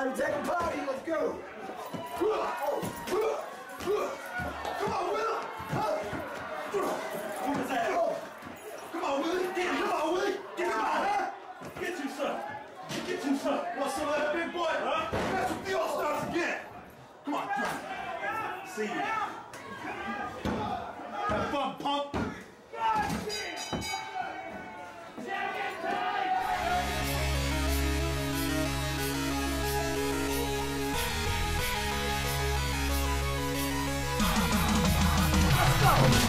right, take a party, let's go. Come on, Will. Move his ass. Come on, Willie. Come on, Willie. Get him out, huh? Get you some. Get you some. Want some of that, big boy? Huh? That's what TheallStars again. Come on, drop it. See you. Have fun, punk.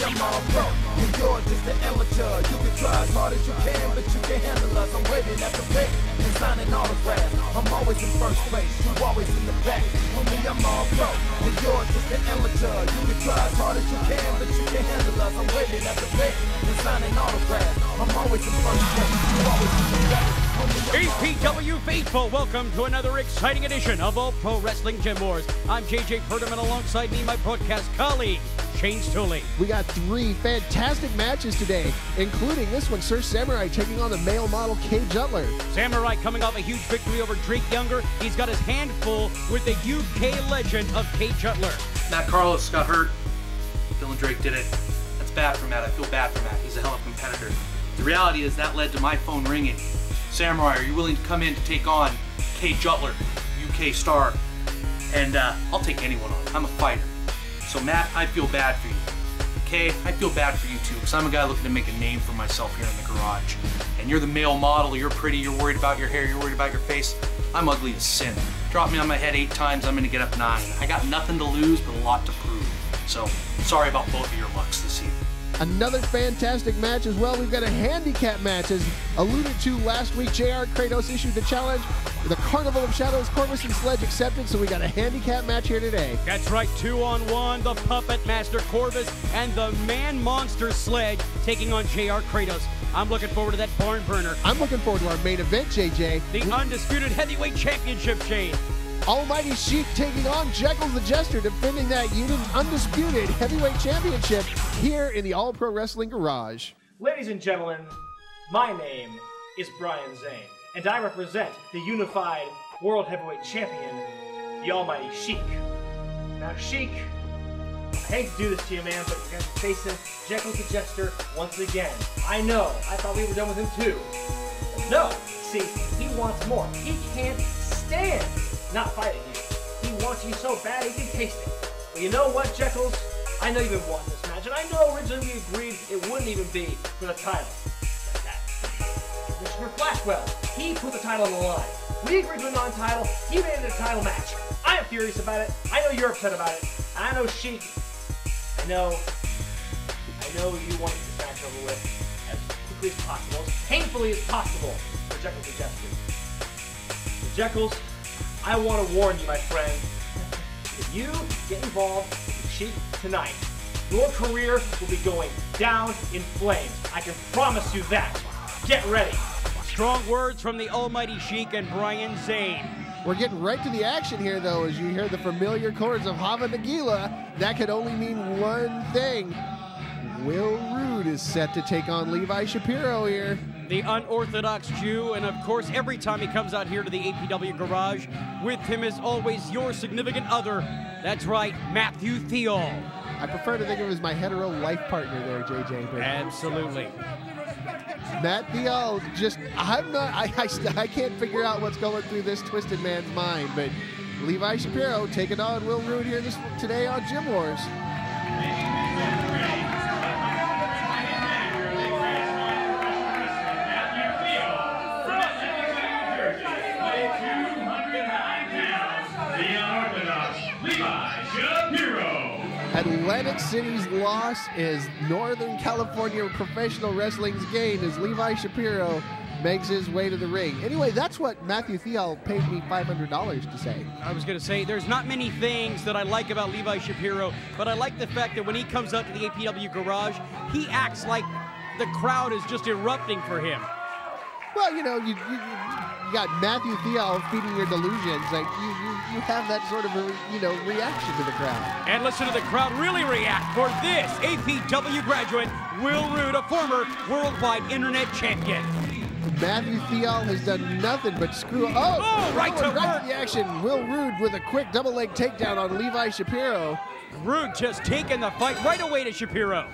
I'm all pro, and you're just an amateur. You can try as hard as you can, but you can't handle us. I'm waiting at the pick and signing autographs. I'm always in first place, you always in the back. For me, I'm all pro, and you're just an amateur. You can try as hard as you can, but you can't handle us. I'm waiting at the pick and signing autographs. I'm always in first place, you always in the back. APW faithful, welcome to another exciting edition of All Pro Wrestling Gym Wars. I'm JJ Purdum, and alongside me, my broadcast colleague, Stolli. We got 3 fantastic matches today, including this one, Sir Samurai taking on the male model Jutler. Samurai coming off a huge victory over Drake Younger. He's got his hand full with the UK legend of Jutler. Matt Carlos got hurt. Dylan Drake did it. That's bad for Matt. I feel bad for Matt. He's a hell of a competitor. The reality is that led to my phone ringing. Samurai, are you willing to come in to take on Jutler, UK star? And I'll take anyone on. I'm a fighter. So Matt, I feel bad for you. Kay, I feel bad for you too, because I'm a guy looking to make a name for myself here in the garage. And you're the male model, you're pretty, you're worried about your hair, you're worried about your face. I'm ugly as sin. Drop me on my head 8 times, I'm gonna get up 9. I got nothing to lose, but a lot to prove. So, sorry about both of your lucks this evening. Another fantastic match as well. We've got a handicap match. As alluded to last week, JR Kratos issued the challenge. The Carnival of Shadows, Corvus and Sledge accepted, so we got a handicap match here today. That's right, 2-on-1, the Puppet Master Corvus and the Man Monster Sledge taking on JR Kratos. I'm looking forward to that barn burner. I'm looking forward to our main event, JJ. The Undisputed Heavyweight Championship chain. Almighty Shiek taking on Jeckles the Jester, defending that union's undisputed heavyweight championship here in the All Pro Wrestling Garage. Ladies and gentlemen, my name is Brian Zane, and I represent the unified World Heavyweight Champion, the Almighty Shiek. Now, Shiek, I hate to do this to you, man, but you're going to face him, Jeckles the Jester, once again. I know, I thought we were done with him too. But no, see, he wants more. He can't stand not fighting you. He wants you so bad he can taste it. But you know what, Jeckles? I know you've been wanting this match, and I know originally we agreed it wouldn't even be for the title. Like that. Commissioner Blackwell, he put the title on the line. We agreed to a non-title, he made it a title match. I am furious about it, I know you're upset about it, and I know Shiek, I know you want this match over with as quickly as possible, as painfully as possible for Jeckles the Jester. So Jeckles, I want to warn you, my friend, if you get involved with Shiek tonight, your career will be going down in flames. I can promise you that. Get ready. Strong words from the Almighty Shiek and Brian Zane. We're getting right to the action here, though, as you hear the familiar chords of Hava Nagila. That could only mean one thing. Will Rood is set to take on Levi Shapiro here. The unorthodox Jew, and of course, every time he comes out here to the APW Garage, with him is always your significant other. That's right, Matthew Theall. I prefer to think of him as my hetero life partner there, JJ. But absolutely. Matt Theall, I can't figure out what's going through this twisted man's mind, but Levi Shapiro taking on Will Rood here today on Gym Wars. Atlantic City's loss is Northern California professional wrestling's gain as Levi Shapiro makes his way to the ring. Anyway, that's what Matthew Theall paid me $500 to say. I was going to say, there's not many things that I like about Levi Shapiro, but I like the fact that when he comes out to the APW Garage, he acts like the crowd is just erupting for him. Well, you know, you got Matthew Theall feeding your delusions. Like you have that sort of a, reaction to the crowd. And listen to the crowd really react for this APW graduate, Will Rood, a former worldwide internet champion. Matthew Theall has done nothing but screw up. Oh, right to the action. Will Rood with a quick double leg takedown on Levi Shapiro. Rood just taking the fight right away to Shapiro.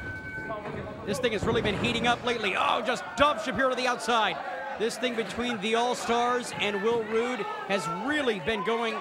This thing has really been heating up lately. Oh, just dumps Shapiro to the outside. This thing between the All-Stars and Will Rood has really been going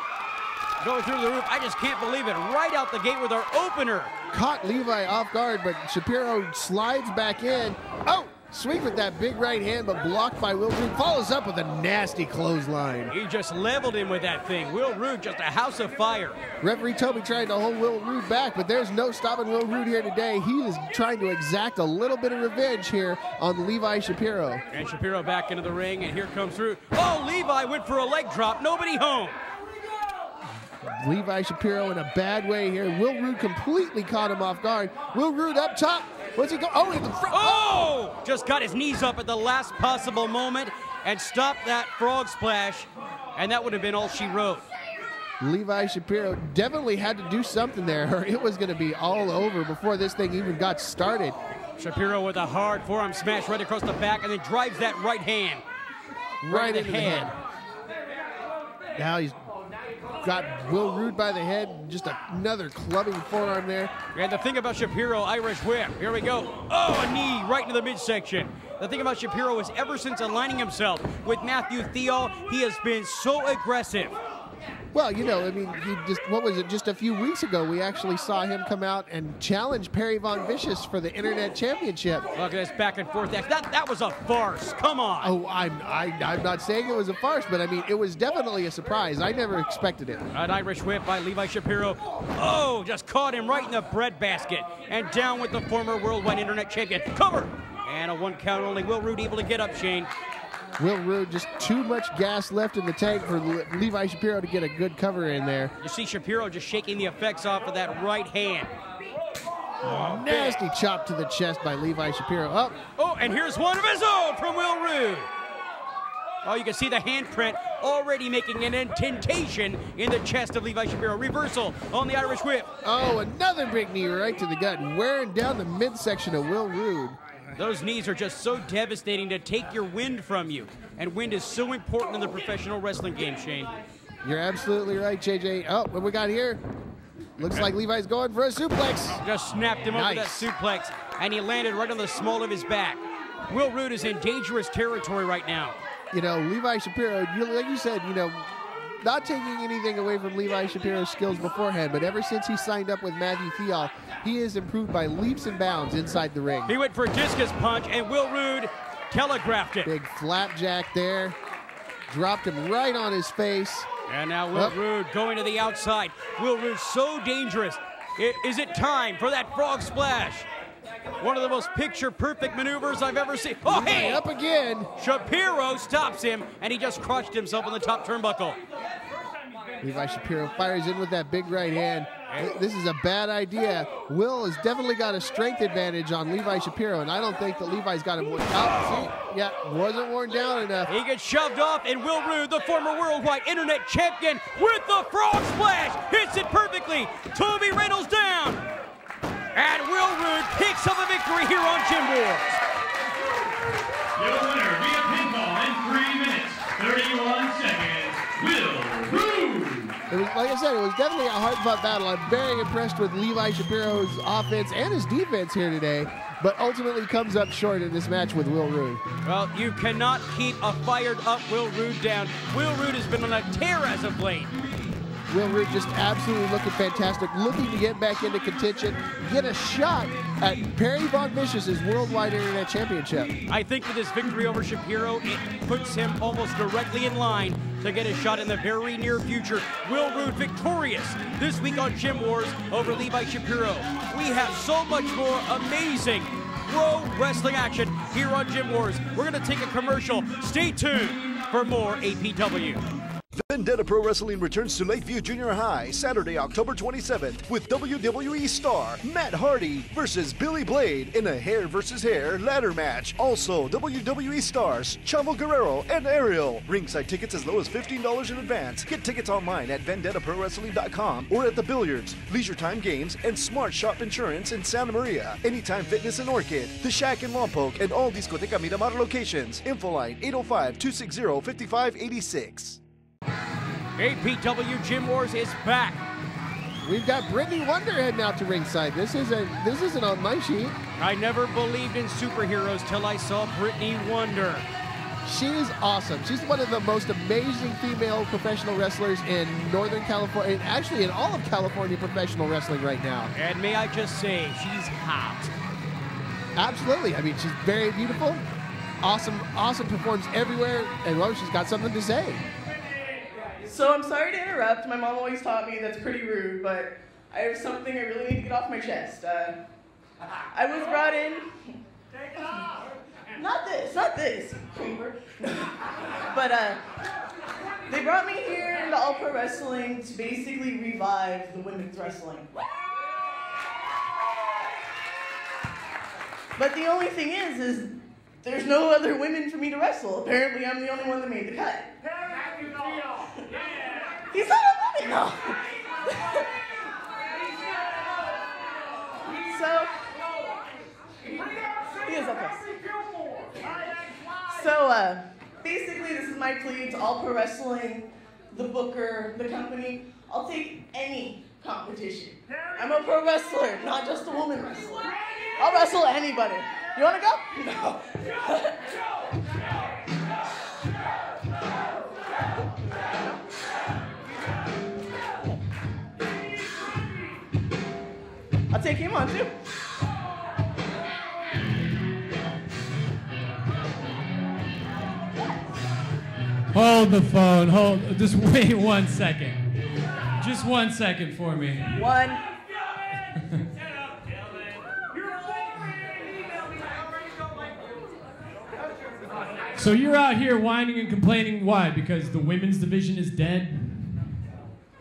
through the roof. I just can't believe it. Right out the gate with our opener. Caught Levi off guard, but Shapiro slides back in. Oh, swing with that big right hand, but blocked by Will Rood. Follows up with a nasty clothesline. He just leveled him with that thing. Will Rood, just a house of fire. Referee Toby trying to hold Will Rood back, but there's no stopping Will Rood here today. He is trying to exact a little bit of revenge here on Levi Shapiro. And Shapiro back into the ring, and here comes Rood. Oh, Levi went for a leg drop. Nobody home. Levi Shapiro in a bad way here. Will Rood completely caught him off guard. Will Rood up top. What's he go? Oh, in the front. Oh! Just got his knees up at the last possible moment and stopped that frog splash, and that would have been all she wrote. Levi Shapiro definitely had to do something there, or it was going to be all over before this thing even got started. Shapiro with a hard forearm smash right across the back, and then drives that right hand. Right in the head. Now he's got Will Rood by the head, just another clubbing forearm there. And the thing about Shapiro, Irish whip. Here we go. Oh, a knee right into the midsection. The thing about Shapiro is ever since aligning himself with Matthew Theall, he has been so aggressive. Well, you know, I mean, what was it, just a few weeks ago, we actually saw him come out and challenge Perry Von Vicious for the Internet Championship. Look at this back and forth. That was a farce. Come on. Oh, I'm not saying it was a farce, but I mean, it was definitely a surprise. I never expected it. An Irish whip by Levi Shapiro. Oh, just caught him right in the breadbasket. And down with the former worldwide Internet champion. Cover! And a one count only. Will Rood able to get up, Shane. Will Rood, just too much gas left in the tank for Levi Shapiro to get a good cover in there. You see Shapiro just shaking the effects off of that right hand. Oh, nasty chop to the chest by Levi Shapiro. Up. Oh, and here's one of his own from Will Rood. Oh, you can see the handprint already making an indentation in the chest of Levi Shapiro. Reversal on the Irish whip. Oh, another big knee right to the gut, wearing down the midsection of Will Rood. Those knees are just so devastating to take your wind from you. And wind is so important in the professional wrestling game, Shane. You're absolutely right, JJ. Oh, what we got here? Looks like Levi's going for a suplex. Just snapped him over that suplex, and he landed right on the small of his back. Will Rood is in dangerous territory right now. You know, Levi Shapiro, like you said, you know, not taking anything away from Levi Shapiro's skills beforehand, but ever since he signed up with Matthew Theall, he has improved by leaps and bounds inside the ring. He went for a discus punch, and Will Rood telegraphed it. Big flapjack there. Dropped him right on his face. And now Will Rood going to the outside. Will Rood so dangerous. Is it time for that frog splash? One of the most picture-perfect maneuvers I've ever seen. Oh, hey! Up again. Shapiro stops him, and he just crushed himself on the top turnbuckle. Levi Shapiro fires in with that big right hand. This is a bad idea. Will has definitely got a strength advantage on Levi Shapiro, and I don't think that Levi's got him worn down. Yeah, wasn't worn down enough. He gets shoved off, and Will Rood, the former worldwide Internet champion, with the frog splash, hits it perfectly. Toby Reynolds down. And Will Rood picks up a victory here on Gym Wars. Your winner via pinfall in 3 minutes, 31 seconds, Will Rood. It was, like I said, it was definitely a hard-fought battle. I'm very impressed with Levi Shapiro's offense and his defense here today, but ultimately comes up short in this match with Will Rood. Well, you cannot keep a fired-up Will Rood down. Will Rood has been on a tear as of late. Will Rood just absolutely looking fantastic, looking to get back into contention, get a shot at Perry Von Vicious's Worldwide Internet Championship. I think with his victory over Shapiro, it puts him almost directly in line to get a shot in the very near future. Will Rood victorious this week on Gym Wars over Levi Shapiro. We have so much more amazing pro wrestling action here on Gym Wars. We're going to take a commercial. Stay tuned for more APW. Vendetta Pro Wrestling returns to Lakeview Junior High Saturday, October 27th with WWE star Matt Hardy versus Billy Blade in a hair versus hair ladder match. Also, WWE stars Chavo Guerrero and Ariel. Ringside tickets as low as $15 in advance. Get tickets online at VendettaProWrestling.com or at the Billiards, Leisure Time Games, and Smart Shop Insurance in Santa Maria. Anytime Fitness in Orchid, The Shack in Lompoc, and all Discoteca Miramar locations. Info line 805-260-5586. APW Gym Wars is back. We've got Brittany Wonder heading out to ringside. This isn't on my sheet. I never believed in superheroes till I saw Brittany Wonder. She's awesome. She's one of the most amazing female professional wrestlers in Northern California, and actually in all of California professional wrestling right now. And may I just say, she's hot. Absolutely. I mean, she's very beautiful, awesome, performs everywhere, and well, she's got something to say. So I'm sorry to interrupt. My mom always taught me that's pretty rude, but I have something I really need to get off my chest. I was brought in. Not this, creeper. But they brought me here into All Pro Wrestling to basically revive the women's wrestling. But the only thing is there's no other women for me to wrestle. Apparently, I'm the only one that made the cut. He's not a woman, though. So, he is okay. So, basically, this is my plea to All Pro Wrestling, the booker, the company. I'll take any competition. I'm a pro wrestler, not just a woman wrestler. I'll wrestle anybody. You want to go? No. I'll take him on too. Hold the phone. Just wait 1 second. Just 1 second for me. One. So you're out here whining and complaining. Why? Because the women's division is dead?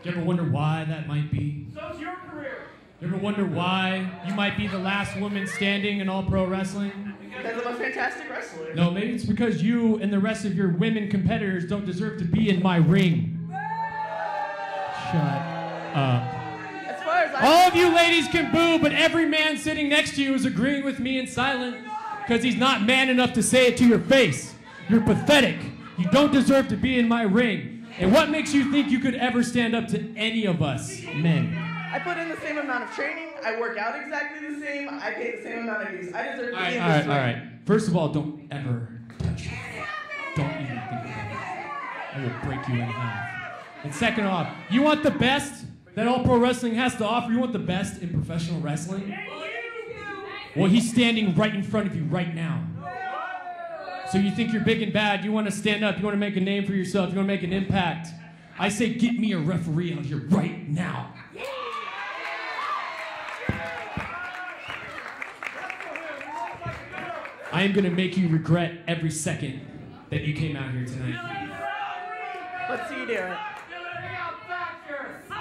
Do you ever wonder why that might be? So's your career. You ever wonder why you might be the last woman standing in All Pro Wrestling? Because I'm a fantastic wrestler. No, maybe it's because you and the rest of your women competitors don't deserve to be in my ring. Shut up. As far as All of you ladies can boo, but every man sitting next to you is agreeing with me in silence because he's not man enough to say it to your face. You're pathetic. You don't deserve to be in my ring. And what makes you think you could ever stand up to any of us men? I put in the same amount of training. I work out exactly the same. I pay the same amount of dues. I deserve to be in this ring. All right. First of all, don't ever touch me. Don't even think about it. I will break you in half. And second off, you want the best that All Pro Wrestling has to offer? You want the best in professional wrestling? Well, he's standing right in front of you right now. So you think you're big and bad, you want to stand up, you want to make a name for yourself, you want to make an impact. I say get me a referee out here right now. I am going to make you regret every second that you came out here tonight. Let's see you do it.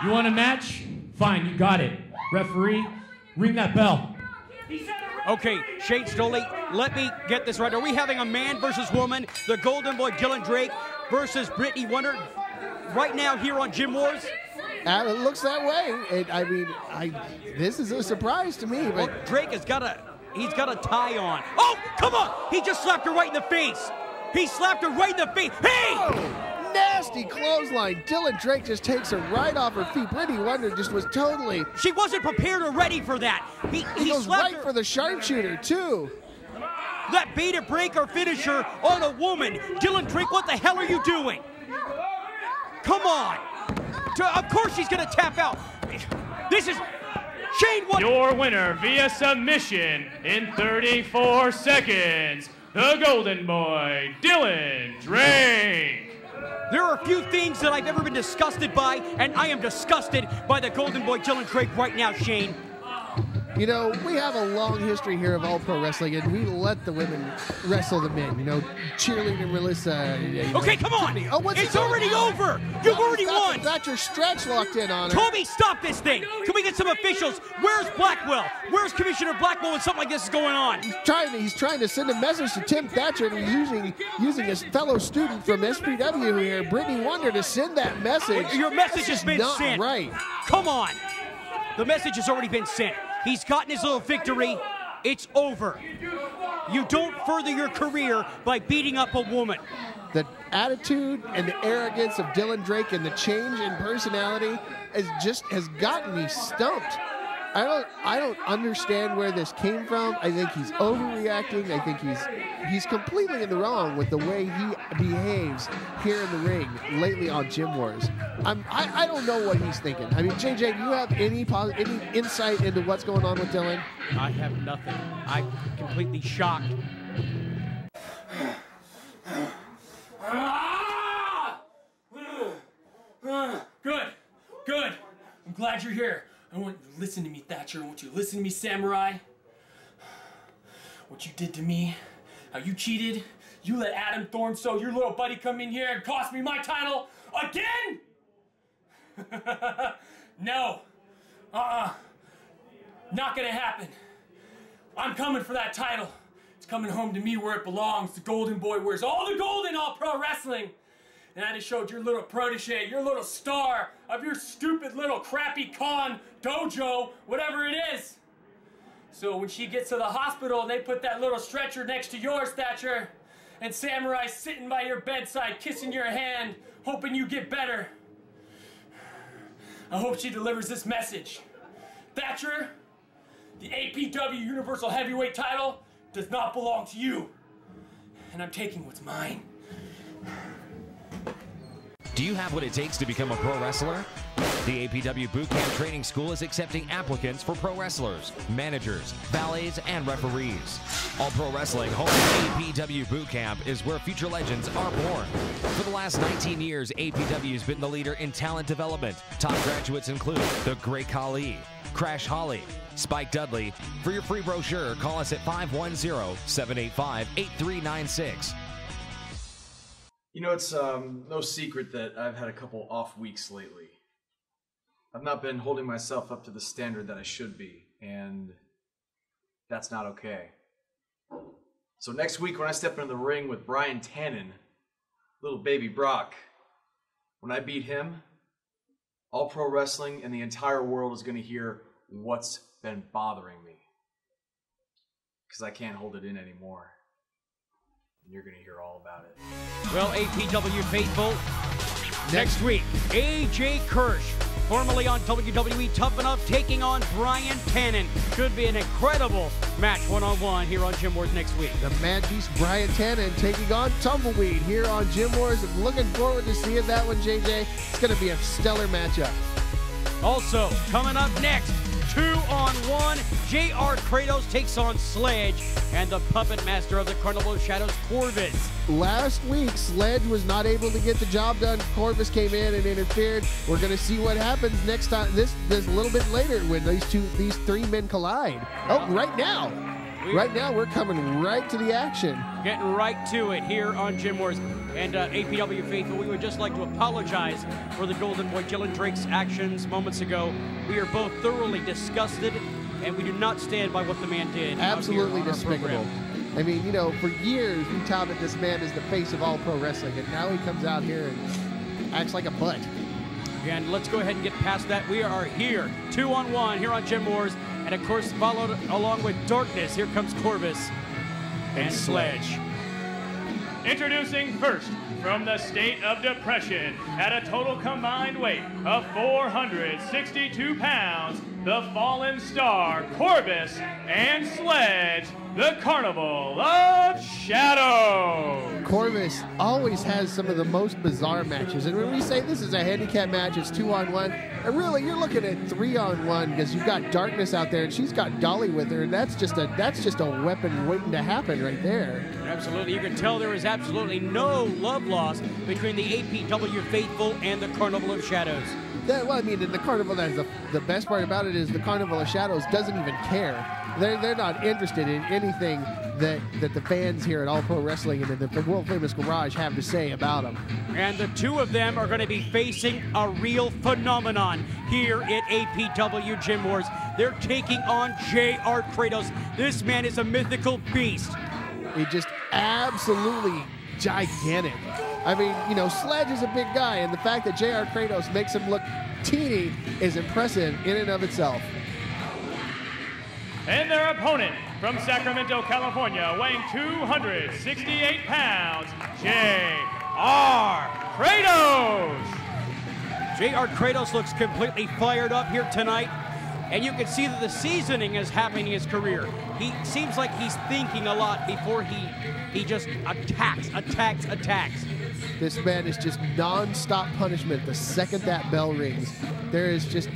You want a match? Fine, you got it. Referee, ring that bell. Okay, Shane Stolli, let me get this right. Are we having a man versus woman, the Golden Boy Dylan Drake versus Brittany Wonder, right now here on Gym Wars? It looks that way. This is a surprise to me. But well, Drake has got a tie on. Oh, come on! He just slapped her right in the face. He slapped her right in the face. Hey! Oh, nasty clothesline. Dylan Drake just takes her right off her feet. Brittany Wonder just was totally... She wasn't prepared or ready for that. He goes slapped right her for the sharpshooter, too. That beta breaker finisher on a woman. Dylan Drake, what the hell are you doing? Come on. Of course she's going to tap out. This is... Shane, what? Your winner via submission in 34 seconds, the Golden Boy, Dylan Drake. There are a few things that I've ever been disgusted by, and I am disgusted by the Golden Boy Dylan Drake right now, Shane. You know, we have a long history here of All Pro Wrestling, and we let the women wrestle the men. You know, cheerleading Melissa. Okay, come on. Oh, what's it's already over. You've already won. Got your stretch locked in on her. Toby, stop this thing. Can we get some officials? Where's Blackwell? Where's Commissioner Blackwell when something like this is going on? He's trying to send a message to Tim Thatcher, and he's using his fellow student from SPW here, Brittany Wonder, to send that message. Your message has been sent. Right. Come on. The message has already been sent. He's gotten his little victory. It's over. You don't further your career by beating up a woman. The attitude and the arrogance of Dylan Drake and the change in personality has gotten me stumped. I don't understand where this came from. I think he's overreacting. I think he's completely in the wrong with the way he behaves here in the ring lately on Gym Wars. I don't know what he's thinking. I mean, JJ, do you have any insight into what's going on with Dylan? I have nothing. I'm completely shocked. Good. I'm glad you're here. I want you to listen to me, Thatcher. I want you to listen to me, Samurai. What you did to me, how you cheated, you let Adam Thornstow, your little buddy, come in here and cost me my title again? No. Not gonna happen. I'm coming for that title. It's coming home to me where it belongs. The Golden Boy wears all the gold in All Pro Wrestling. And I just showed your little protege, your little star of your stupid little crappy con dojo, whatever it is. So when she gets to the hospital and they put that little stretcher next to yours, Thatcher, and Samurai sitting by your bedside, kissing your hand, hoping you get better, I hope she delivers this message. Thatcher, the APW Universal Heavyweight title does not belong to you. And I'm taking what's mine. Do you have what it takes to become a pro wrestler? The APW Boot Camp Training School is accepting applicants for pro wrestlers, managers, valets, and referees. All Pro Wrestling home APW Boot Camp is where future legends are born. For the last 19 years, APW has been the leader in talent development. Top graduates include the Great Khali, Crash Holly, Spike Dudley. For your free brochure, call us at 510-785-8396. You know, it's no secret that I've had a couple off weeks lately. I've not been holding myself up to the standard that I should be, and that's not okay. So next week when I step into the ring with Brian Tannen, little baby Brock, when I beat him, All Pro Wrestling and the entire world is going to hear what's been bothering me. Because I can't hold it in anymore. And you're going to hear all about it. Well, APW faithful, next week, AJ Kirsch, formerly on WWE Tough Enough, taking on Brian Tannen. Should be an incredible match one-on-one here on Gym Wars next week. The Mad Beast Brian Tannen taking on Tumbleweed here on Gym Wars. I'm looking forward to seeing that one, JJ. It's going to be a stellar matchup. Also, coming up next, 2-on-1, JR Kratos takes on Sledge and the puppet master of the Carnival of Shadows, Corvus. Last week, Sledge was not able to get the job done. Corvus came in and interfered. We're going to see what happens next time, this a little bit later when these three men collide. Oh, right now. Right now, we're coming right to the action. Getting right to it here on Gym Wars. And APW faithful, we would just like to apologize for the Golden Boy Dylan Drake's actions moments ago. We are both thoroughly disgusted, and we do not stand by what the man did. Absolutely despicable. I mean, you know, for years we touted this man as the face of All Pro Wrestling, and now he comes out here and acts like a butt. And let's go ahead and get past that. We are here, 2-on-1 here on Gym Wars, and of course followed along with Darkness. Here comes Corvus and Sledge. Introducing first, from the state of depression, at a total combined weight of 462 pounds, the fallen star, Corvus and Sledge, the Carnival of Shadows. Corvus always has some of the most bizarre matches, and when we say this is a handicap match, it's 2-on-1, and really you're looking at 3-on-1 because you've got Darkness out there and she's got Dolly with her, and that's just a weapon waiting to happen right there. Absolutely, you can tell there is absolutely no love lost between the APW faithful and the Carnival of Shadows. Well, I mean, in the Carnival, that's the best part about it is the Carnival of Shadows doesn't even care. They're not interested in anything that the fans here at All Pro Wrestling and the world famous Garage have to say about them. And the two of them are going to be facing a real phenomenon here at APW Gym Wars. They're taking on JR Kratos. This man is a mythical beast. He's just absolutely gigantic. I mean, you know, Sledge is a big guy, and the fact that JR Kratos makes him look teeny is impressive in and of itself. And their opponent from Sacramento, California, weighing 268 pounds, JR Kratos! JR Kratos looks completely fired up here tonight, and you can see that the seasoning is happening in his career. He seems like he's thinking a lot before he just attacks. This man is just non-stop punishment the second that bell rings. There is just...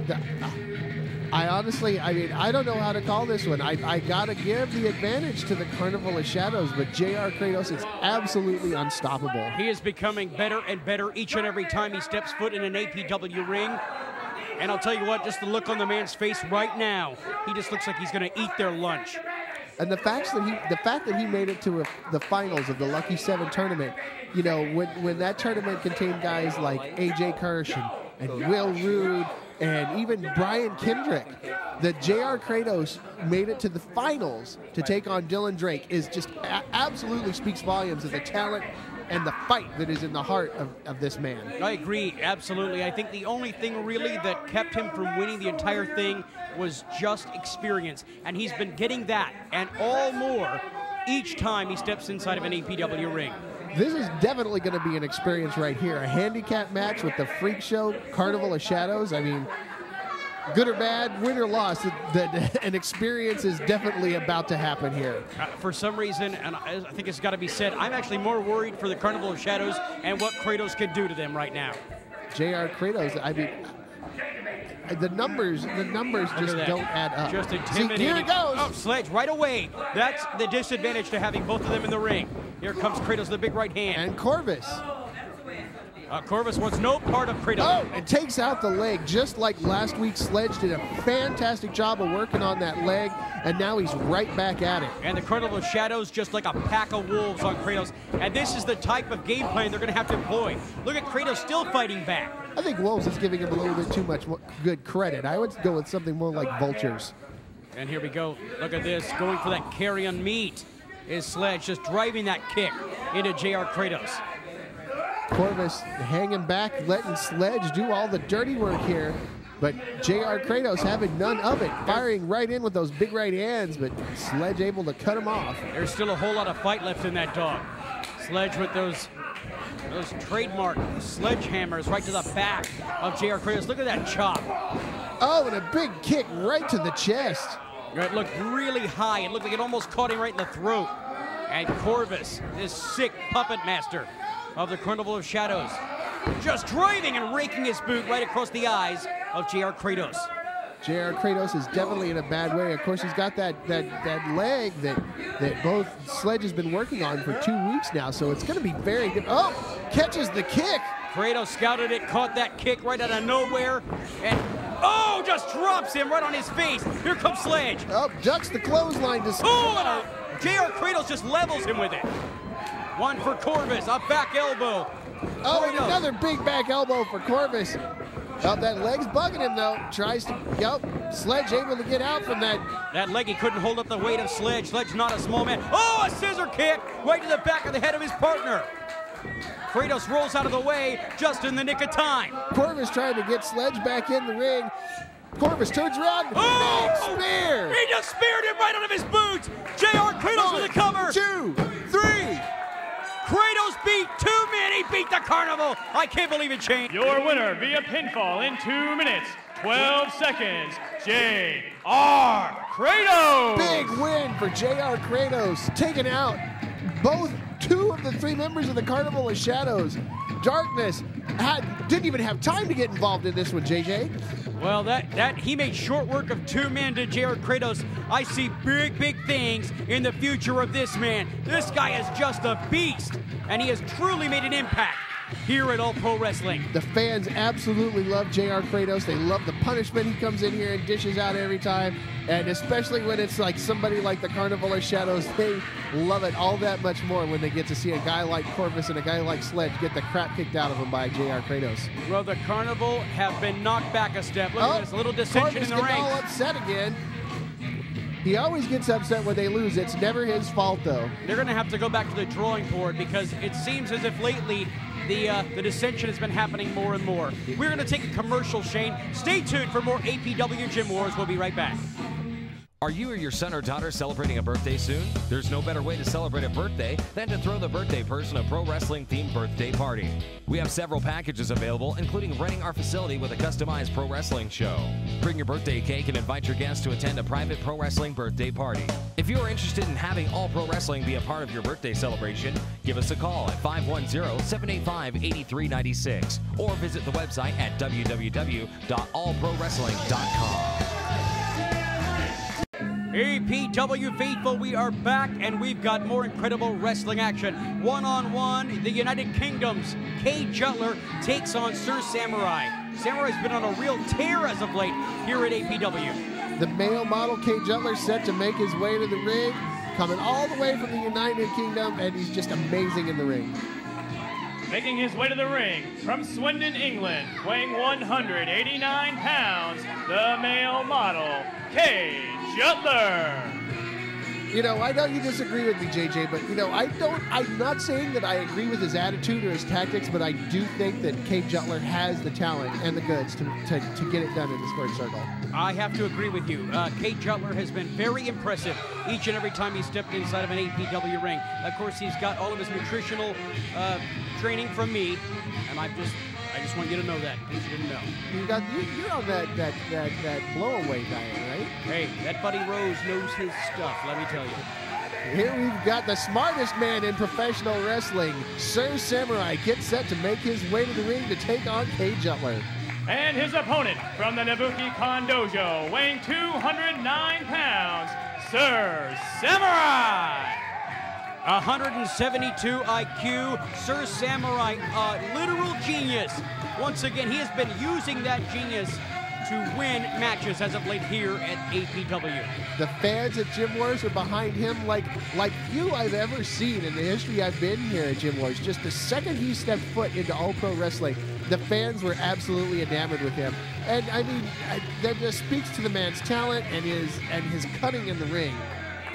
I mean, I don't know how to call this one. I gotta give the advantage to the Carnival of Shadows, but JR Kratos is absolutely unstoppable. He is becoming better and better each and every time he steps foot in an APW ring. And I'll tell you what, just the look on the man's face right now, he just looks like he's gonna eat their lunch. And the fact that he made it to the finals of the Lucky 7 tournament, you know, when that tournament contained guys like AJ Kirsch and Will Rood and even Brian Kendrick, that JR Kratos made it to the finals to take on Dylan Drake is just absolutely speaks volumes of the talent and the fight that is in the heart of this man. I agree, absolutely. I think the only thing really that kept him from winning the entire thing was just experience. And he's been getting that and all more each time he steps inside of an APW ring. This is definitely going to be an experience right here. A handicap match with the Freak Show Carnival of Shadows. I mean, good or bad, win or loss, an experience is definitely about to happen here. For some reason, and I think it's got to be said, I'm actually more worried for the Carnival of Shadows and what Kratos could do to them right now. JR Kratos, I mean, the numbers just don't add up. Just intimidating. See, here it goes. Oh, Sledge right away. That's the disadvantage to having both of them in the ring. Here comes Kratos, the big right hand. And Corvus. Corvus wants no part of Kratos. Oh, and takes out the leg, just like last week. Sledge did a fantastic job of working on that leg, and now he's right back at it. And the Carnival of Shadows just like a pack of wolves on Kratos. And this is the type of game plan they're going to have to employ. Look at Kratos still fighting back. I think Wolves is giving him a little bit too much good credit. I would go with something more like vultures. And here we go. Look at this. Going for that carrion meat is Sledge, just driving that kick into JR Kratos. Corvus hanging back, letting Sledge do all the dirty work here. But JR Kratos having none of it, firing right in with those big right hands, but Sledge able to cut him off. There's still a whole lot of fight left in that dog. Sledge with those trademark sledgehammers right to the back of JR Kratos. Look at that chop. Oh, and a big kick right to the chest. It looked really high. It looked like it almost caught him right in the throat. And Corvus, this sick puppet master of the Carnival of Shadows, just driving and raking his boot right across the eyes of JR Kratos. JR Kratos is definitely in a bad way. Of course, he's got that leg that both Sledge has been working on for 2 weeks now, so it's going to be very difficult. Oh, catches the kick. Kratos scouted it, caught that kick right out of nowhere, and oh, just drops him right on his face. Here comes Sledge. Oh, ducks the clothesline to oh, and JR Kratos just levels him with it. One for Corvus, a back elbow. Oh, and another big back elbow for Corvus. Oh, that leg's bugging him, though. Tries to, yep, Sledge able to get out from that. That leg, he couldn't hold up the weight of Sledge. Sledge not a small man. Oh, a scissor kick right to the back of the head of his partner. Kratos rolls out of the way just in the nick of time. Corvus trying to get Sledge back in the ring. Corvus turns around. Oh! Big spear. He just speared him right out of his boots. JR Kratos with a cover. 2, 3. Kratos beat 2 men. He beat the Carnival. I can't believe it, Shane. Your winner via pinfall in 2 minutes, 12 seconds, JR Kratos. Big win for JR Kratos, taking out both 2 of the 3 members of the Carnival of Shadows. Darkness didn't even have time to get involved in this one, JJ. Well, that he made short work of 2 men to JR Kratos. I see big things in the future of this man. This guy is just a beast, and he has truly made an impact here at All Pro Wrestling. The fans absolutely love JR Kratos. They love the punishment he comes in here and dishes out every time. And especially when it's like somebody like the Carnival of Shadows, they love it all that much more when they get to see a guy like Corvus and a guy like Sledge get the crap kicked out of them by JR Kratos. Well, the Carnival have been knocked back a step. Look at this little dissension in the Corvus ranks. getting all upset again. He always gets upset when they lose. It's never his fault, though. They're going to have to go back to the drawing board because it seems as if lately the dissension has been happening more and more. We're going to take a commercial, Shane. Stay tuned for more APW Gym Wars. We'll be right back. Are you or your son or daughter celebrating a birthday soon? There's no better way to celebrate a birthday than to throw the birthday person a pro wrestling themed birthday party. We have several packages available, including renting our facility with a customized pro wrestling show. Bring your birthday cake and invite your guests to attend a private pro wrestling birthday party. If you are interested in having All Pro Wrestling be a part of your birthday celebration, give us a call at 510-785-8396 or visit the website at www.allprowrestling.com. APW faithful, we are back and we've got more incredible wrestling action. One-on-one, the United Kingdom's Jutler takes on Sir Samurai. Samurai's been on a real tear as of late here at APW. The male model Jutler set to make his way to the ring, coming all the way from the United Kingdom, and he's just amazing in the ring. Making his way to the ring from Swindon, England, weighing 189 pounds, the male model, Jutler. You know, I know you disagree with me, JJ, but, you know, I'm not saying that I agree with his attitude or his tactics, but I do think that Jutler has the talent and the goods to get it done in the squared circle. I have to agree with you. Jutler has been very impressive each and every time he's stepped inside of an APW ring. Of course, he's got all of his nutritional training from me, and I just want you to know that, in case you didn't know. You're on that blow-away diet, right? Hey, that Buddy Rose knows his stuff, let me tell you. Here we've got the smartest man in professional wrestling, Sir Samurai, gets set to make his way to the ring to take on Jutler. And his opponent from the Nabuki Kon Dojo, weighing 209 pounds, Sir Samurai. 172 IQ, Sir Samurai, a literal genius. Once again, he has been using that genius to win matches as of late here at APW. The fans at Gym Wars are behind him like few I've ever seen in the history I've been here at Gym Wars. Just the second he stepped foot into All Pro Wrestling, the fans were absolutely enamored with him. And I mean, that just speaks to the man's talent and his cutting in the ring.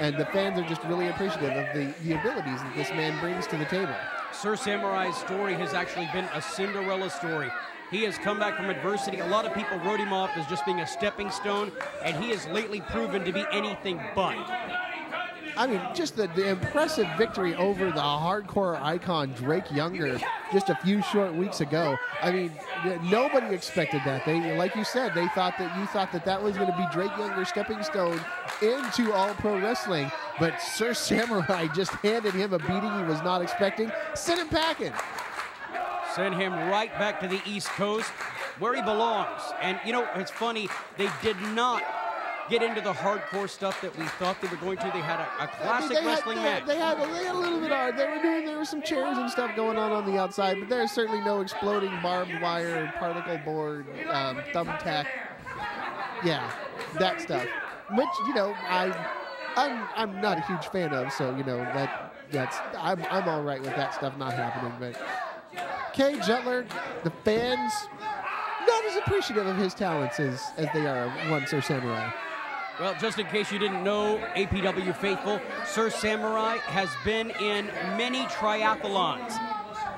And the fans are just really appreciative of the abilities that this man brings to the table. Sir Samurai's story has actually been a Cinderella story. He has come back from adversity. A lot of people wrote him off as just being a stepping stone, and he has lately proven to be anything but. I mean, just the impressive victory over the hardcore icon Drake Younger just a few short weeks ago. I mean, nobody expected that. They, like you said, you thought that was going to be Drake Younger stepping stone into All Pro Wrestling, but Sir Samurai just handed him a beating he was not expecting. Sent him packing. Send him right back to the East Coast where he belongs. And, you know, it's funny, they did not get into the hardcore stuff that we thought they were going to. They had a classic wrestling match. They had a little bit hard. There were some chairs and stuff going on the outside, but there's certainly no exploding barbed wire, particle board, thumbtack. Yeah, that stuff. Which, you know, I'm not a huge fan of, so, you know, I'm all right with that stuff not happening. But Jutler, the fans, not as appreciative of his talents as they are of one Sir Samurai. Well, just in case you didn't know, APW faithful, Sir Samurai has been in many triathlons.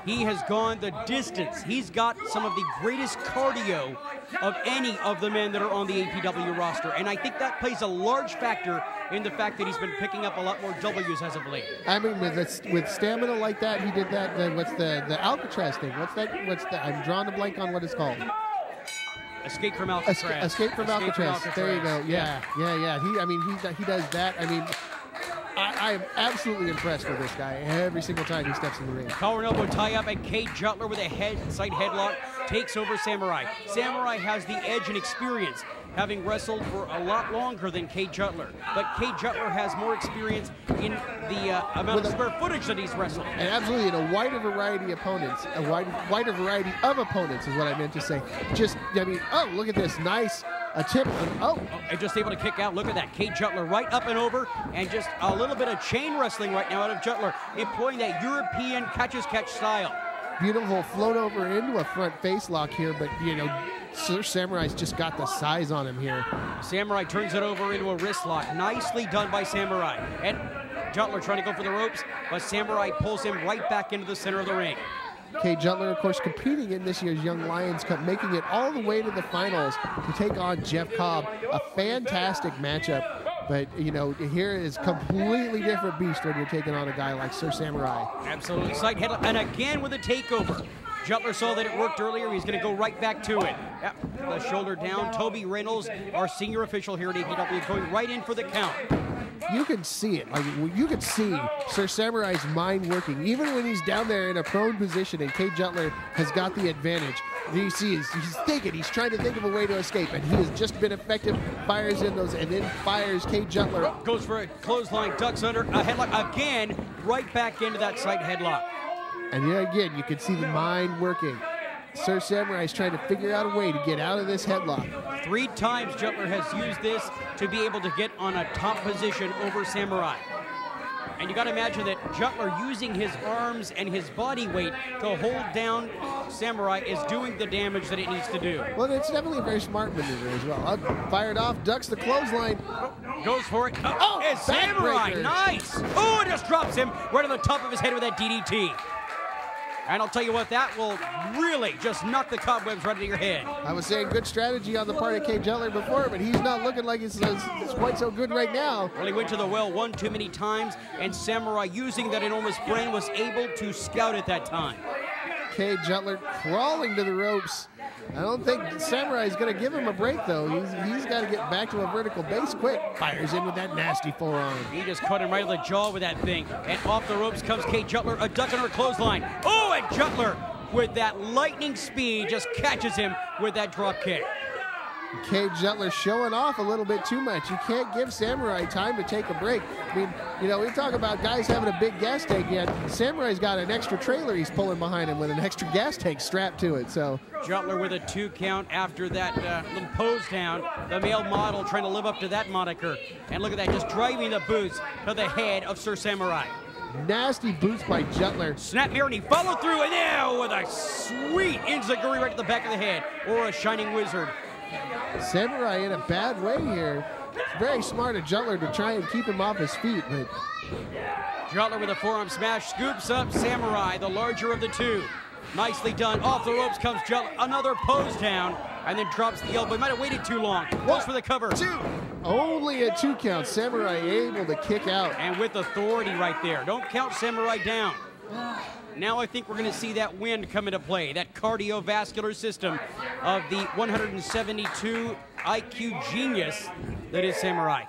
He has gone the distance. He's got some of the greatest cardio of any of the men that are on the APW roster. And I think that plays a large factor in the fact that he's been picking up a lot more W's as of late. I mean, with stamina like that, he did that. What's the Alcatraz thing? I'm drawing a blank on what it's called. Escape from Alcatraz. Escape from Alcatraz. There you go. Yeah. He does that. I mean, I am absolutely impressed with this guy every single time he steps in the ring. Collar and elbow tie up, and Jutler with a side headlock takes over Samurai. Samurai has the edge and experience, having wrestled for a lot longer than Kate Jutler. But Kate Jutler has more experience in the amount of square footage that he's wrestled. And absolutely in a wider variety of opponents, wider variety of opponents is what I meant to say. Just, I mean, oh, look at this, nice attempt. And just able to kick out. Look at that, Kate Jutler right up and over, and just a little bit of chain wrestling right now out of Jutler, employing that European catch style. Beautiful float over into a front face lock here, but you know, Sir Samurai's just got the size on him here. Samurai turns it over into a wrist lock. Nicely done by Samurai. And Jutler trying to go for the ropes, but Samurai pulls him right back into the center of the ring. Kate Jutler, of course, competing in this year's Young Lions Cup, making it all the way to the finals to take on Jeff Cobb. A fantastic matchup. But, you know, here is completely different beast when you're taking on a guy like Sir Samurai. Absolutely. Side headlock, and again with a takeover. Jutler saw that it worked earlier. He's going to go right back to it. Yep. The shoulder down. Toby Reynolds, our senior official here at APW, going right in for the count. You can see it. Like, you can see Sir Samurai's mind working. Even when he's down there in a prone position and Kate Jutler has got the advantage. You see, he's thinking, he's trying to think of a way to escape, and he has just been effective, fires in those, and then fires Kate Jutler. Goes for a clothesline, ducks under, a headlock again, right back into that side headlock. And then again, you can see the mind working. Sir Samurai's trying to figure out a way to get out of this headlock. 3 times Jutler has used this to be able to get on a top position over Samurai. And you got to imagine that Jutler, using his arms and his body weight to hold down Samurai, is doing the damage that it needs to do. Well, it's definitely a very smart maneuver as well. Fired off, ducks the clothesline. Goes for it. Oh, and Samurai, nice. Oh, it just drops him right on the top of his head with that DDT. And I'll tell you what, that will really just knock the cobwebs right out of your head. I was saying good strategy on the part of Kate Jutler before, but he's not looking like it's quite so good right now. Well, he went to the well one too many times, and Samurai, using that enormous brain, was able to scout at that time. Kate Jutler crawling to the ropes. I don't think Samurai's going to give him a break, though. He's got to get back to a vertical base quick. Fires in with that nasty forearm. He just caught him right on the jaw with that thing. And off the ropes comes Kate Jutler, a duck on her clothesline. Oh, and Jutler, with that lightning speed, just catches him with that drop kick. Kate Jutler showing off a little bit too much. You can't give Samurai time to take a break. I mean, you know, we talk about guys having a big gas tank, yet Samurai's got an extra trailer he's pulling behind him with an extra gas tank strapped to it. So Jutler with a 2 count after that little pose down. The male model trying to live up to that moniker. And look at that, just driving the boots to the head of Sir Samurai. Nasty boots by Jutler. Snap mirror, and he followed through, and now with a sweet enziguri right to the back of the head, or a shining wizard. Samurai in a bad way here. It's very smart of Jutler to try and keep him off his feet, but Jutler with a forearm smash scoops up Samurai, the larger of the two. Nicely done. Off the ropes comes Jutler. Another pose down, and then drops the elbow. He might have waited too long. Goes for the cover. 2. Only a 2 count. Samurai able to kick out. And with authority right there. Don't count Samurai down. Now I think we're going to see that wind come into play, that cardiovascular system of the 172 IQ genius that is Samurai.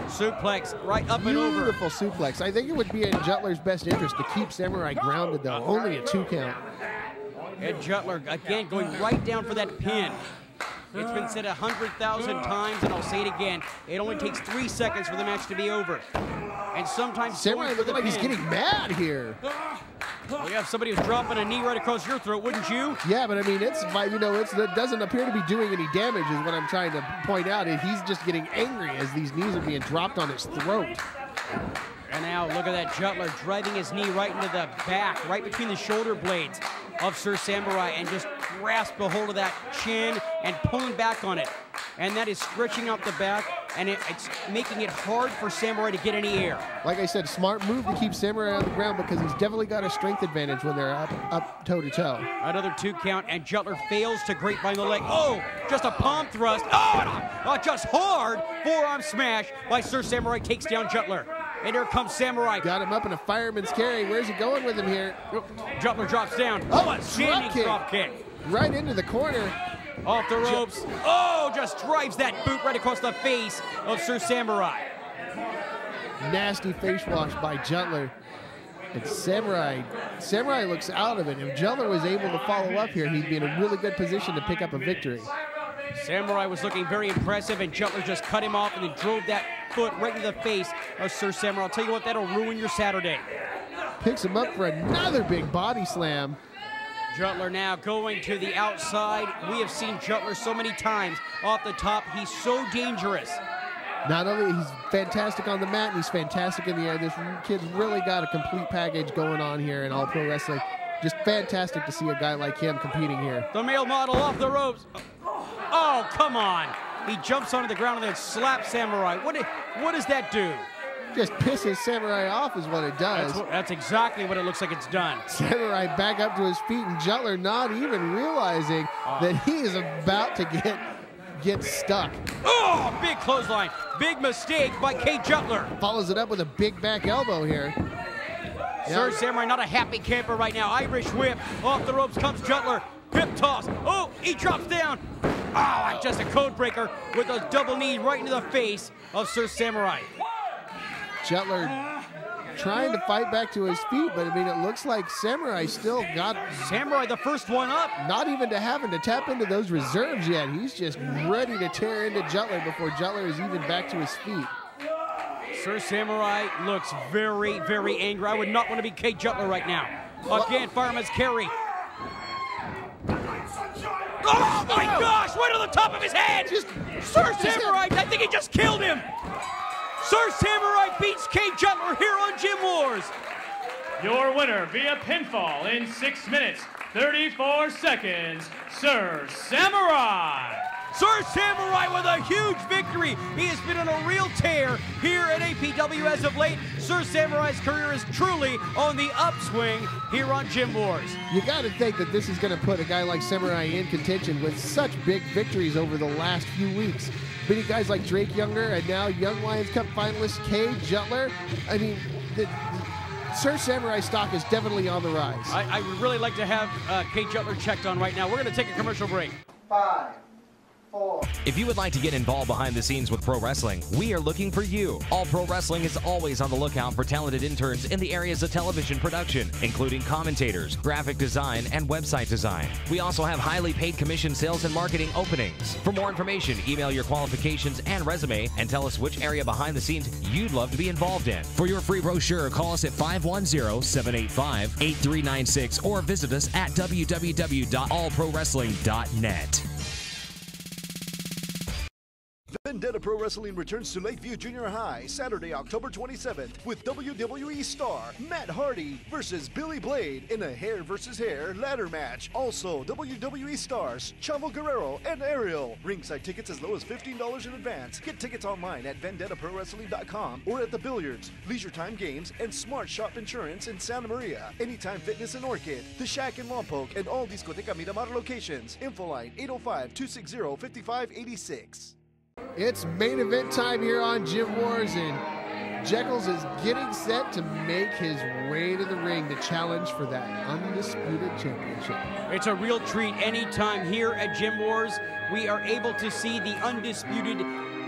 Suplex right up and over. Beautiful suplex. I think it would be in Jutler's best interest to keep Samurai grounded, though. Only a 2 count. And Jutler, again, going right down for that pin. It's been said 100,000 times, and I'll say it again. It only takes 3 seconds for the match to be over. And sometimes Samurai looking like he's getting mad here. Well, you have somebody who's dropping a knee right across your throat, wouldn't you? Yeah, but I mean, it doesn't appear to be doing any damage is what I'm trying to point out. He's just getting angry as these knees are being dropped on his throat. And now look at that Jutler driving his knee right into the back, right between the shoulder blades of Sir Samurai, and just grasp a hold of that chin and pulling back on it. And that is stretching out the back, and it's making it hard for Samurai to get any air. Like I said, smart move to keep Samurai on the ground because he's definitely got a strength advantage when they're up toe-to-toe. Another 2 count, and Jutler fails to grapevine the leg. Oh, just a palm thrust. Oh, just hard forearm smash by Sir Samurai, takes down Jutler. And here comes Samurai. Got him up in a fireman's carry. Where's he going with him here? Jutler drops down. Oh, a standing drop kick. Right into the corner. Off the ropes. Oh, just drives that boot right across the face of Sir Samurai. Nasty face wash by Jutler. And Samurai looks out of it. If Jutler was able to follow up here, he'd be in a really good position to pick up a victory. Samurai was looking very impressive, and Jutler just cut him off and then drove that foot right into the face of Sir Samurai. I'll tell you what, that'll ruin your Saturday. Picks him up for another big body slam. Jutler now going to the outside. We have seen Jutler so many times off the top. He's so dangerous. Not only he's fantastic on the mat, and he's fantastic in the air. This kid's really got a complete package going on here in All Pro Wrestling. Just fantastic to see a guy like him competing here. The male model off the ropes. Oh, come on. He jumps onto the ground and then slaps Samurai. What does that do? Just pisses Samurai off is what it does. That's exactly what it looks like it's done. Samurai back up to his feet, and Jutler not even realizing that he is about to get stuck. Oh, big clothesline. Big mistake by K. Jutler. Follows it up with a big back elbow here. Sir Samurai not a happy camper right now. Irish whip. Off the ropes comes Jutler. Hip toss. Oh, he drops down. Oh, just a code breaker with a double knee right into the face of Sir Samurai. Jutler trying to fight back to his feet, but I mean, it looks like Samurai still got... Samurai the first one up. Not even having to tap into those reserves yet. He's just ready to tear into Jutler before Jutler is even back to his feet. Sir Samurai looks very, very angry. I would not want to be K. Jutler right now. Again, fireman's carry. Oh my gosh, right on the top of his head! Sir Samurai, I think he just killed him! Sir Samurai beats K. Jutler here on Gym Wars. Your winner via pinfall in 6 minutes, 34 seconds, Sir Samurai. Sir Samurai with a huge victory. He has been on a real tear here at APW as of late. Sir Samurai's career is truly on the upswing here on Gym Wars. You got to think that this is going to put a guy like Samurai in contention with such big victories over the last few weeks. Many guys like Drake Younger and now Young Lions Cup finalist K. Jutler. I mean, Sir Samurai stock is definitely on the rise. I would really like to have K. Jutler checked on right now. We're going to take a commercial break. 5, 4. If you would like to get involved behind the scenes with pro wrestling, we are looking for you. All Pro Wrestling is always on the lookout for talented interns in the areas of television production, including commentators, graphic design, and website design. We also have highly paid commission sales and marketing openings. For more information, email your qualifications and resume and tell us which area behind the scenes you'd love to be involved in. For your free brochure, call us at 510-785-8396 or visit us at www.allprowrestling.net. Vendetta Pro Wrestling returns to Lakeview Junior High Saturday, October 27th with WWE star Matt Hardy versus Billy Blade in a hair versus hair ladder match. Also, WWE stars Chavo Guerrero and Ariel. Ringside tickets as low as $15 in advance. Get tickets online at VendettaProWrestling.com or at the Billiards, Leisure Time Games, and Smart Shop Insurance in Santa Maria. Anytime Fitness in Orchid, The Shack in Lompoc, and all Discoteca Miramar locations. Info line 805-260-5586. It's main event time here on Gym Wars, and Jeckles is getting set to make his way to the ring to challenge for that undisputed championship. It's a real treat anytime here at Gym Wars we are able to see the undisputed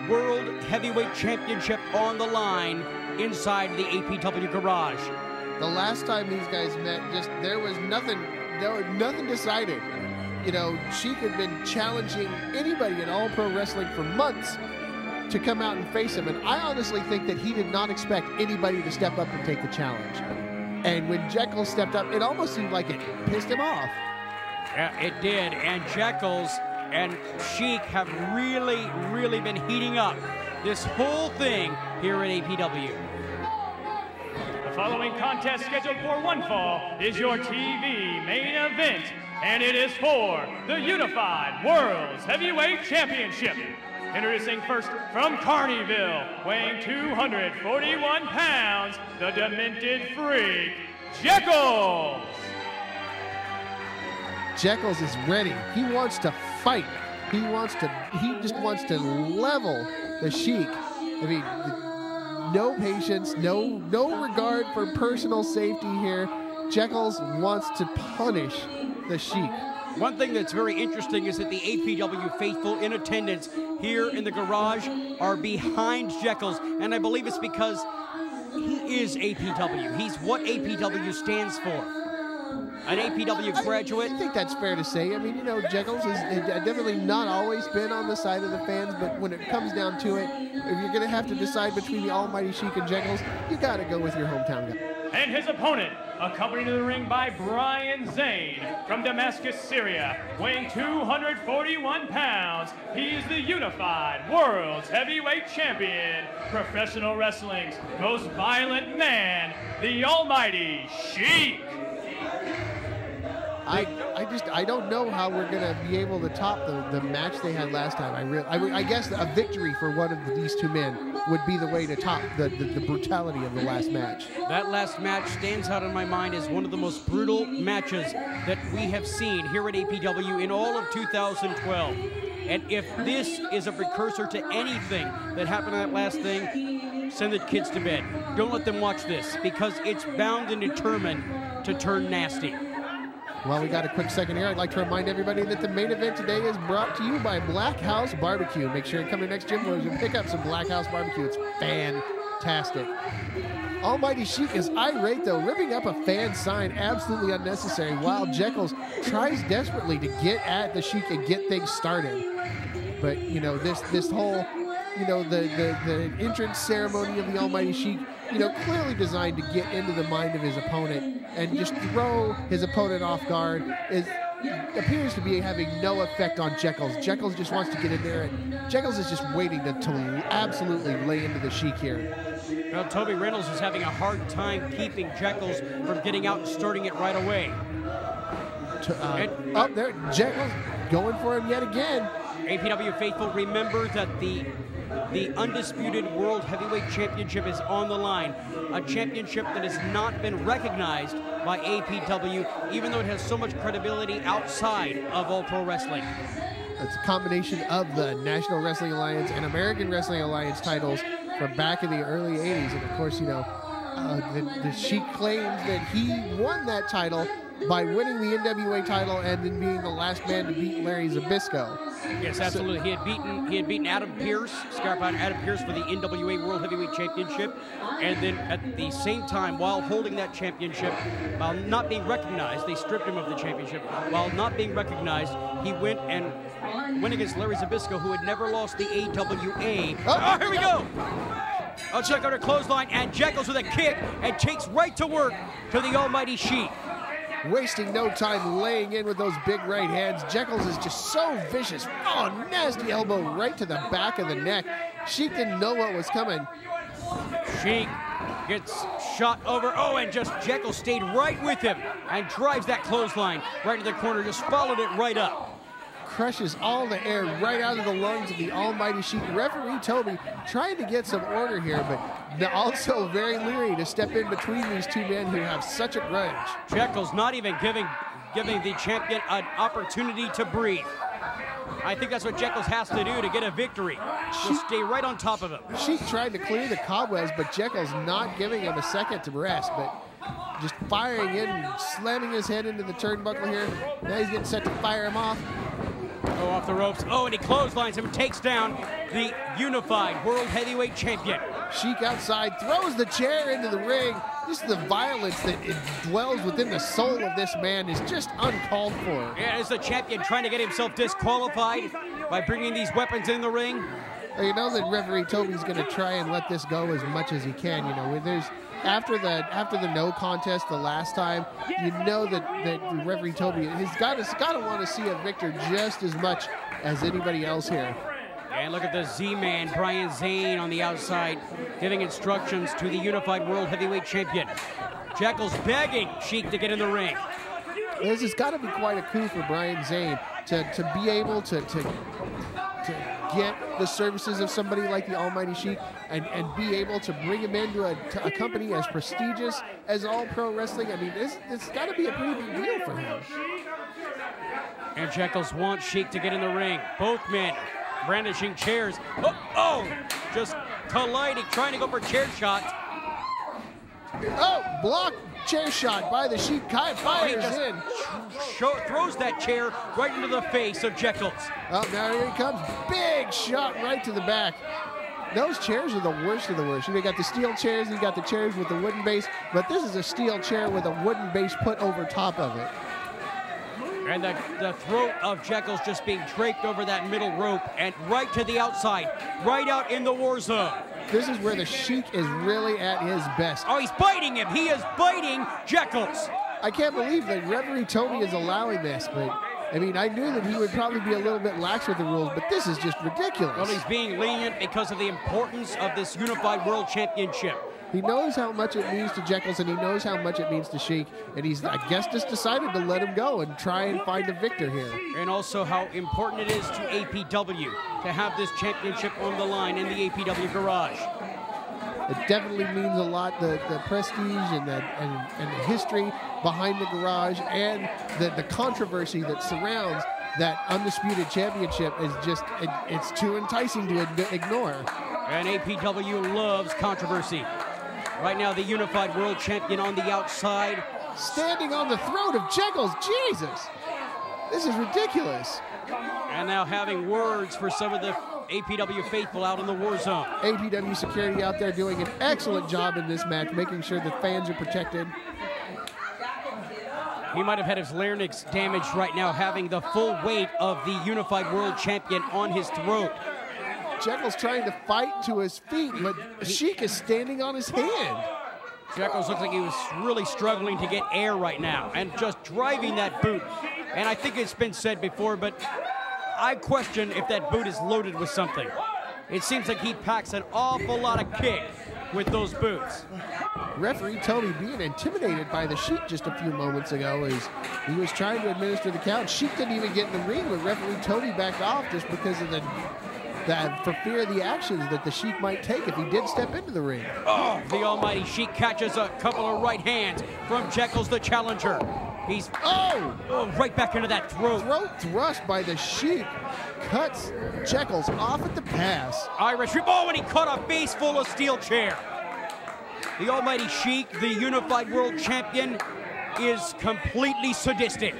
World Heavyweight Championship on the line inside the APW garage. The last time these guys met, there was nothing decided. You know, Sheik had been challenging anybody in All Pro Wrestling for months to come out and face him, and I honestly think that he did not expect anybody to step up and take the challenge. And when Jeckles stepped up, it almost seemed like it pissed him off. Yeah, it did, and Jeckles and Sheik have really, really been heating up this whole thing here at APW. The following contest scheduled for one fall is your TV main event, and it is for the Unified World's Heavyweight Championship. Introducing first from Carneyville, weighing 241 pounds, the Demented Freak, Jeckles. Jeckles is ready. He wants to fight. He just wants to level the Sheik. I mean, no patience, no regard for personal safety here. Jeckles wants to punish the Sheik. One thing that's very interesting is that the APW faithful in attendance here in the garage are behind Jeckles, and I believe it's because he is APW. He's what APW stands for. An APW graduate. I think that's fair to say. I mean, you know, Jeckles has definitely not always been on the side of the fans, but when it comes down to it, if you're going to have to decide between the Almighty Shiek and Jeckles, you got to go with your hometown guy. And his opponent, accompanied to the ring by Brian Zane from Damascus, Syria, weighing 241 pounds. He is the unified world's heavyweight champion, professional wrestling's most violent man, the Almighty Shiek. I don't know how we're going to be able to top the match they had last time. I guess a victory for one of these two men would be the way to top the brutality of the last match. That last match stands out in my mind as one of the most brutal matches that we have seen here at APW in all of 2012. And if this is a precursor to anything that happened in that last thing, send the kids to bed. Don't let them watch this, because it's bound and determined to turn nasty. Well, we got a quick second here. I'd like to remind everybody that the main event today is brought to you by Black House Barbecue. Make sure you come to the next gym where you pick up some Black House Barbecue. It's fantastic. Almighty Shiek is irate, though, ripping up a fan sign, absolutely unnecessary, while Jeckles tries desperately to get at the Shiek and get things started. But, you know, this whole, you know, the entrance ceremony of the Almighty Shiek, you know, clearly designed to get into the mind of his opponent and just throw his opponent off guard, appears to be having no effect on Jeckles. Jeckles just wants to get in there, and Jeckles is just waiting to absolutely lay into the Shiek here. Well, Toby Reynolds is having a hard time keeping Jeckles from getting out and starting it right away. Up there, Jeckles going for him yet again. APW faithful, remember that the undisputed World Heavyweight Championship is on the line. A championship that has not been recognized by APW, even though it has so much credibility outside of All Pro Wrestling. It's a combination of the National Wrestling Alliance and American Wrestling Alliance titles from back in the early 80s. And of course, you know, the Shiek claims that he won that title by winning the NWA title and then being the last man to beat Larry Zbyszko. Yes, absolutely. So, he had beaten Adam Pearce, Scarpine Adam Pearce, for the NWA World Heavyweight Championship, and then at the same time, while holding that championship, while not being recognized, they stripped him of the championship. While not being recognized, he went against Larry Zbyszko, who had never lost the AWA. Oh, here we go! A check under clothesline, and Jeckles with a kick, and takes right to work to the Almighty Shiek. Wasting no time laying in with those big right hands. Jeckles is just so vicious. Oh, nasty elbow right to the back of the neck. Shiek didn't know what was coming. Shiek gets shot over. Oh, and just Jeckles stayed right with him and drives that clothesline right to the corner. Just followed it right up. Crushes all the air right out of the lungs of the Almighty Shiek. Referee Toby trying to get some order here, but also very leery to step in between these two men who have such a grudge. Jeckles not even giving the champion an opportunity to breathe. I think that's what Jeckles has to do to get a victory. Just stay right on top of him. Shiek tried to clear the cobwebs, but Jeckles not giving him a second to rest, but just firing in, slamming his head into the turnbuckle here. Now he's getting set to fire him off. Oh, off the ropes. Oh, and he clotheslines him and takes down the unified World Heavyweight Champion. Shiek outside, throws the chair into the ring. Just the violence that it dwells within the soul of this man is just uncalled for. Yeah, is the champion trying to get himself disqualified by bringing these weapons in the ring? Well, you know that referee Toby's going to try and let this go as much as he can. You know, there's after the no contest the last time, you know that referee Toby has got to want to see a victor just as much as anybody else here. And look at the Z-Man, Brian Zane, on the outside, giving instructions to the unified World Heavyweight Champion. Jeckles begging Shiek to get in the ring. This has got to be quite a coup for Brian Zane to be able to get the services of somebody like the Almighty Shiek and be able to bring him into a company as prestigious as All Pro Wrestling. I mean, it's got to be a pretty big deal for him. And Jeckles wants Shiek to get in the ring. Both men brandishing chairs. Just colliding, trying to go for chair shot. Oh, blocked chair shot by the Shiek. Kai fires in. Throws that chair right into the face of Jeckles. Oh, now here he comes. Big shot right to the back. those chairs are the worst of the worst. You got the steel chairs, you got the chairs with the wooden base, but this is a steel chair with a wooden base put over top of it. And the throat of Jeckles just being draped over that middle rope and right to the outside, right out in the war zone. This is where the Sheik is really at his best. Oh, he's biting him. He is biting Jeckles. I can't believe that referee Toby is allowing this, but I mean, I knew that he would probably be a little bit lax with the rules, but this is just ridiculous. Well, he's being lenient because of the importance of this Unified World Championship. He knows how much it means to Jeckles, and he knows how much it means to Sheik, and he's, I guess, just decided to let him go and try and find a victor here. And also how important it is to APW to have this championship on the line in the APW garage. It definitely means a lot, the prestige and the history behind the garage, and the controversy that surrounds that undisputed championship is just, it's too enticing to ignore. And APW loves controversy. Right now, the Unified World Champion on the outside. Standing on the throat of Jeckles, Jesus! This is ridiculous. And now having words for some of the APW faithful out in the war zone. APW security out there doing an excellent job in this match, making sure the fans are protected. He might have had his larynx damaged right now, having the full weight of the Unified World Champion on his throat. Jeckles trying to fight to his feet, but Sheik is standing on his hand. Jeckles looks like he was really struggling to get air right now and just driving that boot. And I think it's been said before, but I question if that boot is loaded with something. It seems like he packs an awful lot of kick with those boots. Referee Toby being intimidated by the Sheik just a few moments ago as he was trying to administer the count. Sheik didn't even get in the ring, but referee Toby backed off just because of for fear of the actions that the Sheik might take if he did step into the ring. Oh, the Almighty Sheik catches a couple of right hands from Jeckles, the challenger. He's right back into that throat. Throat thrust by the Sheik cuts Jeckles off at the pass. Irish rip. Oh, and he caught a face full of steel chair. The Almighty Sheik, the Unified World Champion, is completely sadistic.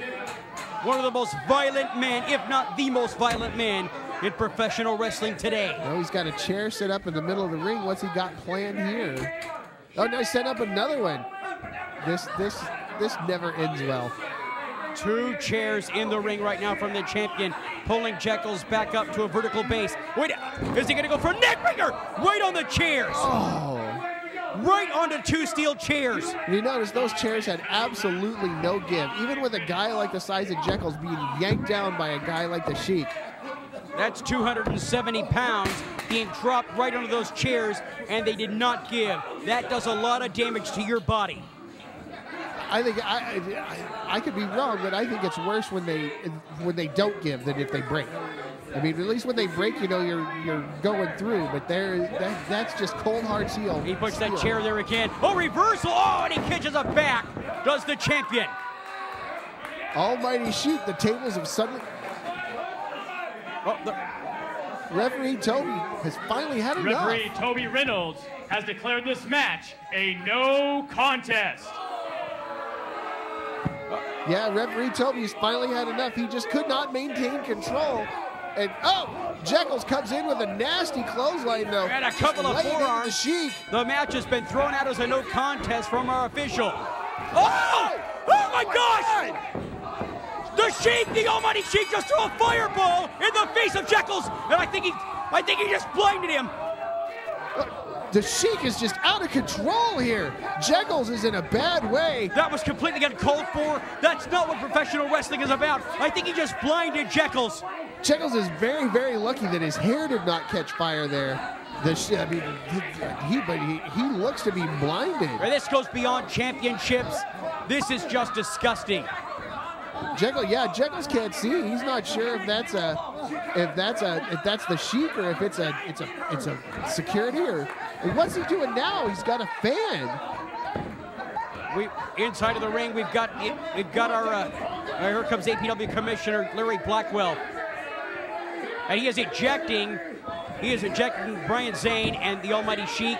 One of the most violent men, if not the most violent man, in professional wrestling today. Oh, he's got a chair set up in the middle of the ring. What's he got planned here? Oh, no, set up another one. This never ends well. 2 chairs in the ring right now from the champion, pulling Jeckles back up to a vertical base. Wait, is he gonna go for a neckbreaker? Right on the chairs. Oh. Right onto 2 steel chairs. You notice those chairs had absolutely no give. Even with a guy like the size of Jeckles being yanked down by a guy like the Sheik. That's 270 pounds being dropped right onto those chairs, and they did not give. That does a lot of damage to your body. I think I could be wrong, but I think it's worse when they don't give than if they break. I mean, at least when they break, you know, you're going through, but that's just cold hard steel. He puts that chair there again. Oh, reversal! Oh, and he catches a back. Does the champion? Almighty Sheik, the tables have suddenly. Oh, Referee Toby has finally had enough. Referee Toby Reynolds has declared this match a no contest. Yeah, referee Toby's finally had enough. He just could not maintain control. And Jeckles comes in with a nasty clothesline though. And a couple of forearms. Sheik. The match has been thrown out as a no contest from our official. Oh! Oh my gosh! The Sheik, the Almighty Sheik, just threw a fireball in the face of Jeckles, and I think he just blinded him. The Sheik is just out of control here. Jeckles is in a bad way. That was completely uncalled for. That's not what professional wrestling is about. I think he just blinded Jeckles. Jeckles is very, very lucky that his hair did not catch fire there. He looks to be blinded. This goes beyond championships. This is just disgusting. Jeckles can't see. He's not sure if that's the Sheik or if it's a security or what's he doing now? He's got a fan. Inside of the ring, we've got our here comes APW Commissioner Larry Blackwell, and he is ejecting Brian Zane and the Almighty Sheik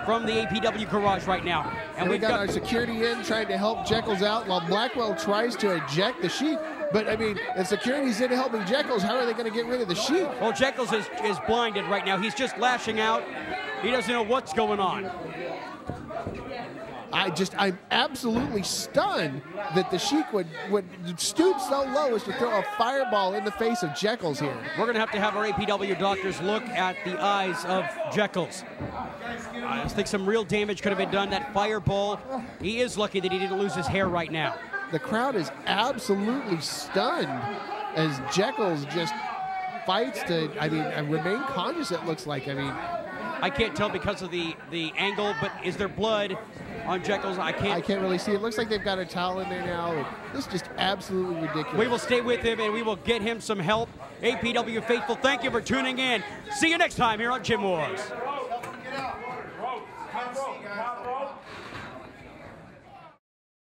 from the APW garage right now. And we got our security in trying to help Jeckles out while Blackwell tries to eject the Sheik. But, I mean, if security's in helping Jeckles, how are they going to get rid of the Sheik? Well, Jeckles is blinded right now. He's just lashing out. He doesn't know what's going on. I'm absolutely stunned that the Sheik would stoop so low as to throw a fireball in the face of Jeckles here. We're going to have our APW doctors look at the eyes of Jeckles. I just think some real damage could have been done. That fireball, he is lucky that he didn't lose his hair right now. The crowd is absolutely stunned as Jeckles just fights to, remain conscious, it looks like. I can't tell because of the angle, but is there blood on Jeckles? I can't really see. It looks like they've got a towel in there now. This is just absolutely ridiculous. We will stay with him and we will get him some help. APW faithful, thank you for tuning in. See you next time here on Gym Wars.